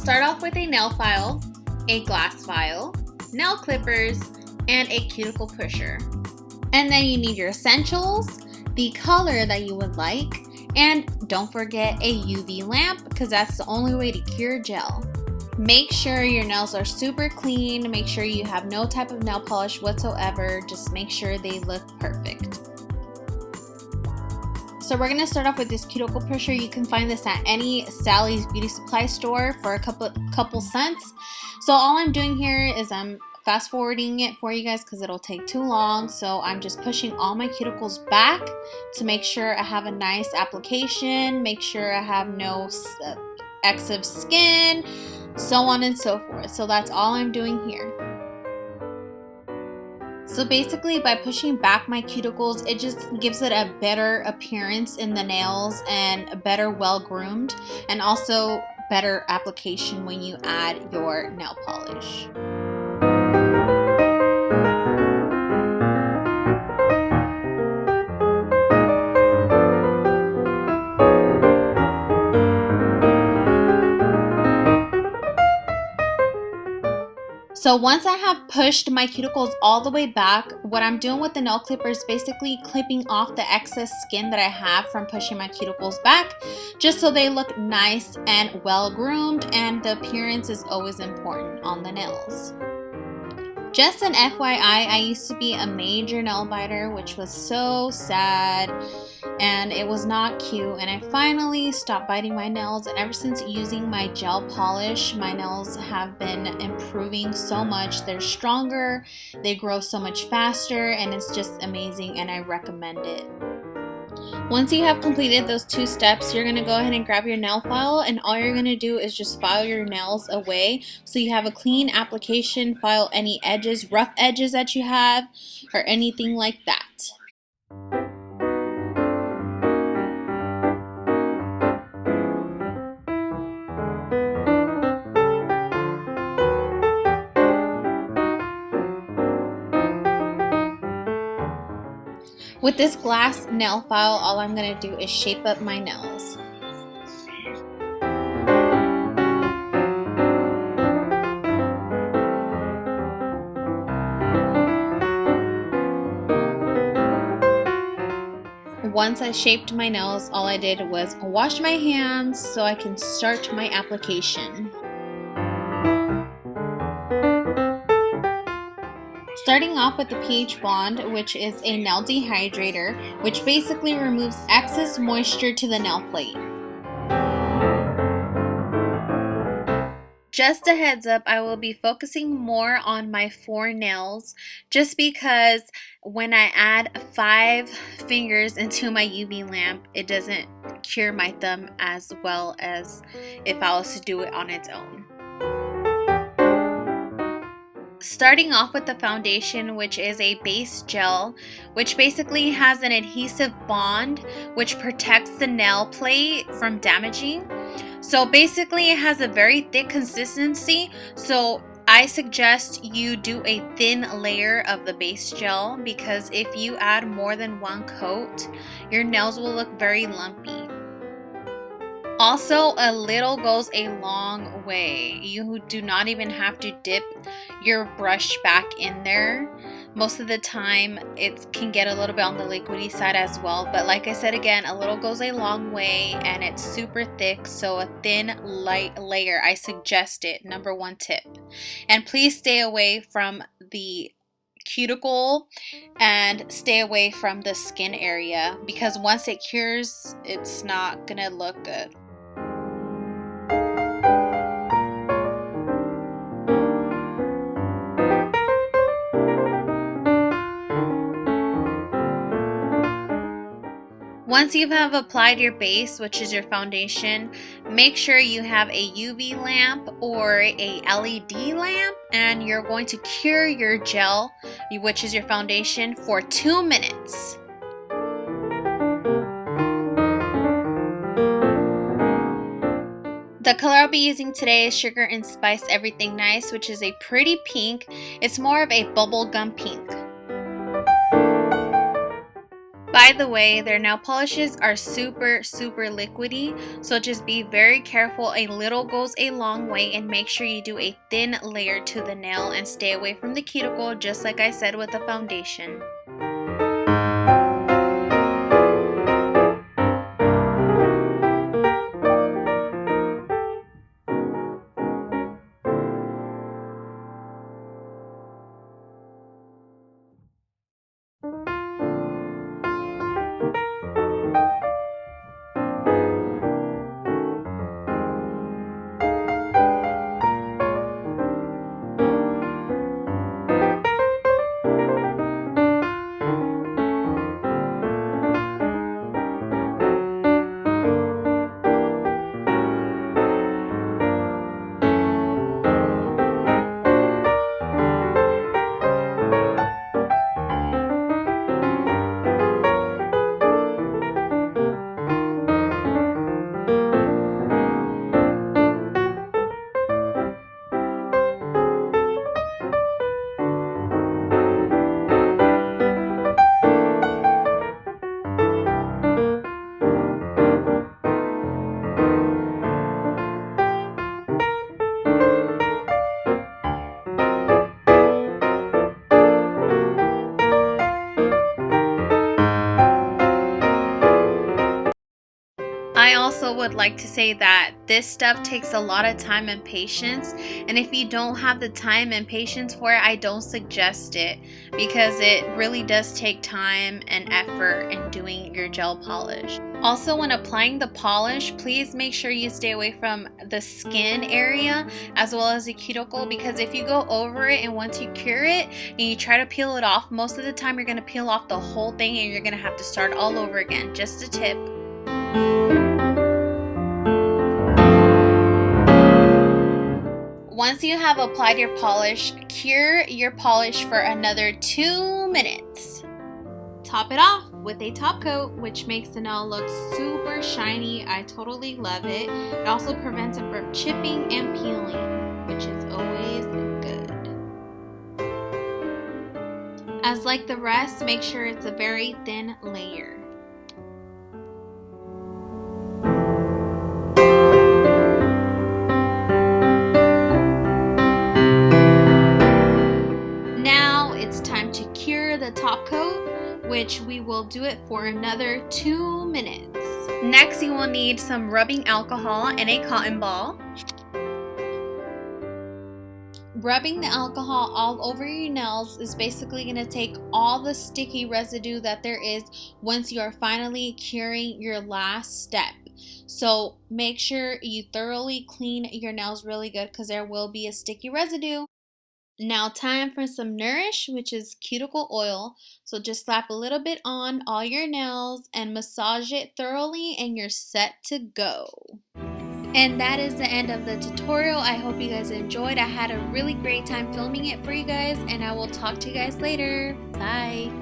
start off with a nail file, a glass file, nail clippers, and a cuticle pusher. And then you need your essentials, the color that you would like, and don't forget a UV lamp because that's the only way to cure gel. Make sure your nails are super clean. Make sure you have no type of nail polish whatsoever. Just make sure they look perfect. So we're going to start off with this cuticle pusher. You can find this at any Sally's beauty supply store for a couple cents. So all I'm doing here is I'm fast forwarding it for you guys because it'll take too long. So I'm just pushing all my cuticles back to make sure I have a nice application, make sure I have no excess skin, so on and so forth. So that's all I'm doing here. So basically by pushing back my cuticles, it just gives it a better appearance in the nails and a better well-groomed, and also better application when you add your nail polish. So once I have pushed my cuticles all the way back, what I'm doing with the nail clipper is basically clipping off the excess skin that I have from pushing my cuticles back, just so they look nice and well groomed, and the appearance is always important on the nails. Just an FYI, I used to be a major nail biter, which was so sad and it was not cute, and I finally stopped biting my nails, and ever since using my gel polish, my nails have been improving so much. They're stronger, they grow so much faster, and it's just amazing, and I recommend it. Once you have completed those 2 steps, you're going to go ahead and grab your nail file, and all you're going to do is just file your nails away so you have a clean application. File any edges, rough edges that you have, or anything like that. With this glass nail file, all I'm going to do is shape up my nails. Once I shaped my nails, all I did was wash my hands so I can start my application. Starting off with the pH Bond, which is a nail dehydrator, which basically removes excess moisture to the nail plate. Just a heads up, I will be focusing more on my 4 nails just because when I add 5 fingers into my UV lamp, it doesn't cure my thumb as well as if I was to do it on its own. Starting off with the foundation, which is a base gel, which basically has an adhesive bond which protects the nail plate from damaging. So basically it has a very thick consistency, so I suggest you do a thin layer of the base gel, because if you add more than 1 coat, your nails will look very lumpy. Also, a little goes a long way. You do not even have to dip your brush back in there. Most of the time it can get a little bit on the liquidy side as well, but like I said again, a little goes a long way, and it's super thick, so a thin light layer, I suggest it. Number 1 tip. And please stay away from the cuticle and stay away from the skin area, because once it cures, it's not gonna look good. Once you have applied your base, which is your foundation, make sure you have a UV lamp or a LED lamp, and you're going to cure your gel, which is your foundation, for 2 minutes. The color I'll be using today is Sugar and Spice Everything Nice, which is a pretty pink. It's more of a bubblegum pink. By the way, their nail polishes are super liquidy, so just be very careful. A little goes a long way, and make sure you do a thin layer to the nail and stay away from the cuticle, just like I said with the foundation. I also would like to say that this stuff takes a lot of time and patience, and if you don't have the time and patience for it, I don't suggest it, because it really does take time and effort in doing your gel polish. Also, when applying the polish, please make sure you stay away from the skin area as well as the cuticle, because if you go over it and once you cure it and you try to peel it off, most of the time you're going to peel off the whole thing and you're going to have to start all over again. Just a tip. Once you have applied your polish, cure your polish for another 2 minutes. Top it off with a top coat, which makes the nail look super shiny. I totally love it. It also prevents it from chipping and peeling, which is always good. As like the rest, make sure it's a very thin layer. The top coat, which we will do it for another 2 minutes. Next, you will need some rubbing alcohol and a cotton ball. Rubbing the alcohol all over your nails is basically going to take all the sticky residue that there is once you are finally curing your last step. So make sure you thoroughly clean your nails really good, because there will be a sticky residue. Now time for some Nourish, which is cuticle oil. So just slap a little bit on all your nails and massage it thoroughly and you're set to go. And that is the end of the tutorial. I hope you guys enjoyed. I had a really great time filming it for you guys, and I will talk to you guys later. Bye.